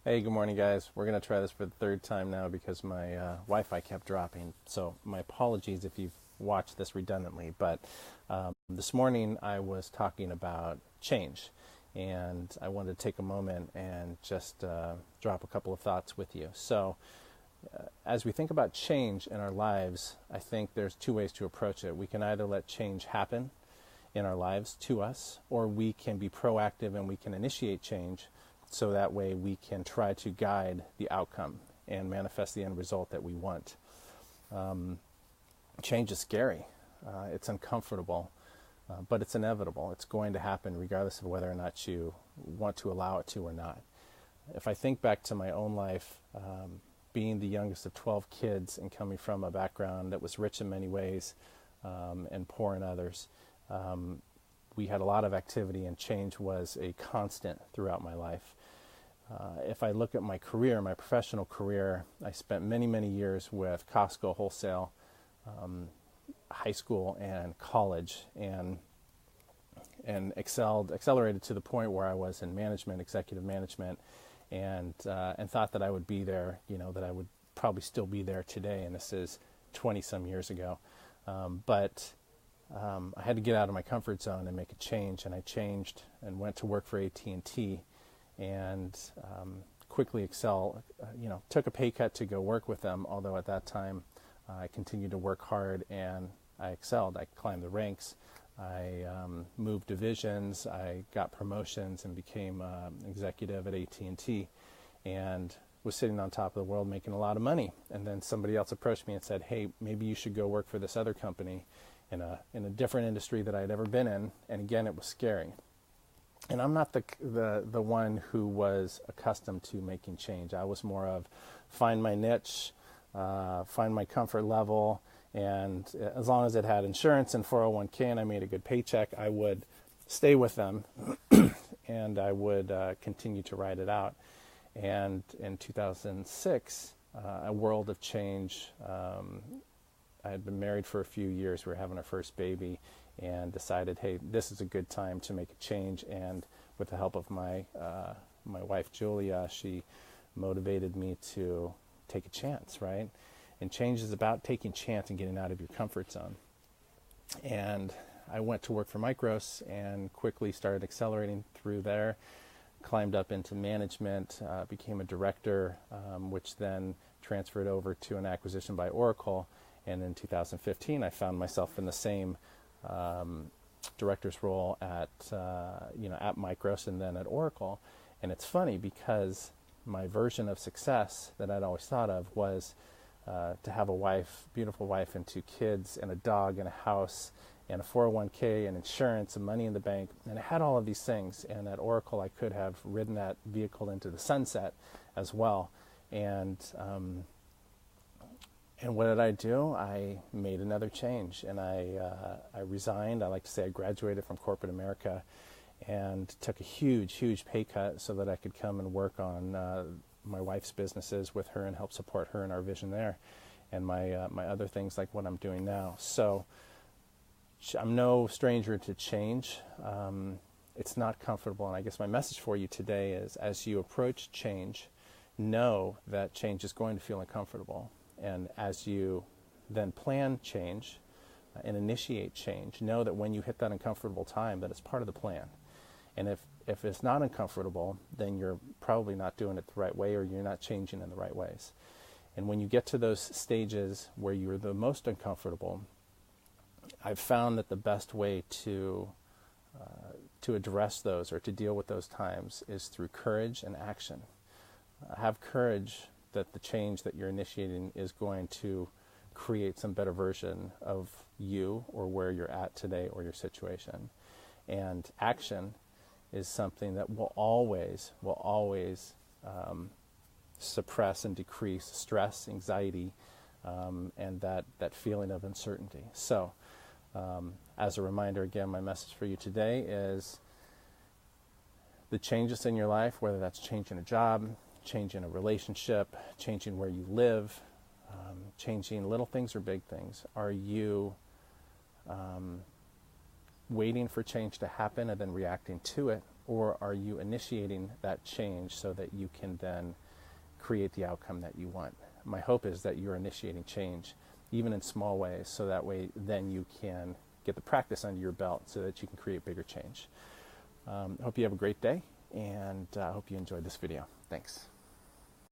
Hey, good morning, guys. We're going to try this for the third time now because my Wi-Fi kept dropping. So my apologies if you've watched this redundantly. But this morning I was talking about change, and I wanted to take a moment and just drop a couple of thoughts with you. So as we think about change in our lives, I think there's two ways to approach it. We can either let change happen in our lives to us, or we can be proactive and we can initiate change so that way we can try to guide the outcome and manifest the end result that we want. Change is scary. It's uncomfortable, but it's inevitable. It's going to happen regardless of whether or not you want to allow it to or not. If I think back to my own life, being the youngest of 12 kids and coming from a background that was rich in many ways and poor in others, we had a lot of activity, and change was a constant throughout my life. If I look at my career, my professional career, I spent many, many years with Costco wholesale, high school and college, and accelerated to the point where I was in management, executive management, and thought that I would be there, that I would probably still be there today, and this is 20 some years ago. But I had to get out of my comfort zone and make a change, and I changed and went to work for AT&T, and quickly took a pay cut to go work with them, although at that time I continued to work hard and I excelled. I climbed the ranks, I moved divisions, I got promotions and became executive at AT&T, and was sitting on top of the world making a lot of money. And then somebody else approached me and said, hey, maybe you should go work for this other company in a different industry that I'd ever been in. And again, it was scary. And I'm not the one who was accustomed to making change. I was more of find my niche, find my comfort level, and as long as it had insurance and 401k and I made a good paycheck, I would stay with them and I would continue to ride it out. And in 2006, a world of change. I had been married for a few years. We were having our first baby, and decided, hey, this is a good time to make a change. And with the help of my wife Julia, she motivated me to take a chance, right? And change is about taking a chance and getting out of your comfort zone. And I went to work for Micros and quickly started accelerating through there, climbed up into management, became a director, which then transferred over to an acquisition by Oracle. And in 2015, I found myself in the same director's role at Micros and then at Oracle. And it's funny because my version of success that I'd always thought of was to have a wife, beautiful wife, and 2 kids, and a dog, and a house, and a 401k, and insurance, and money in the bank. And I had all of these things. And at Oracle, I could have ridden that vehicle into the sunset as well. And what did I do? I made another change, and I resigned. I like to say I graduated from corporate America and took a huge, huge pay cut so that I could come and work on my wife's businesses with her and help support her in our vision there, and my other things like what I'm doing now. So I'm no stranger to change. It's not comfortable, and I guess my message for you today is, as you approach change, know that change is going to feel uncomfortable. And as you then plan change and initiate change, know that when you hit that uncomfortable time, that it's part of the plan. And if it's not uncomfortable, then you're probably not doing it the right way, or you're not changing in the right ways. And when you get to those stages where you're the most uncomfortable, I've found that the best way to address those or to deal with those times is through courage and action. Have courage that the change that you're initiating is going to create some better version of you or where you're at today or your situation. And action is something that will always suppress and decrease stress, anxiety, and that feeling of uncertainty. So as a reminder, again, my message for you today is the changes in your life, whether that's changing a job, changing a relationship, changing where you live, changing little things or big things. Are you waiting for change to happen and then reacting to it? or are you initiating that change so that you can then create the outcome that you want? My hope is that you're initiating change, even in small ways, so that way then you can get the practice under your belt so that you can create bigger change. I hope you have a great day, and I hope you enjoyed this video. Thanks.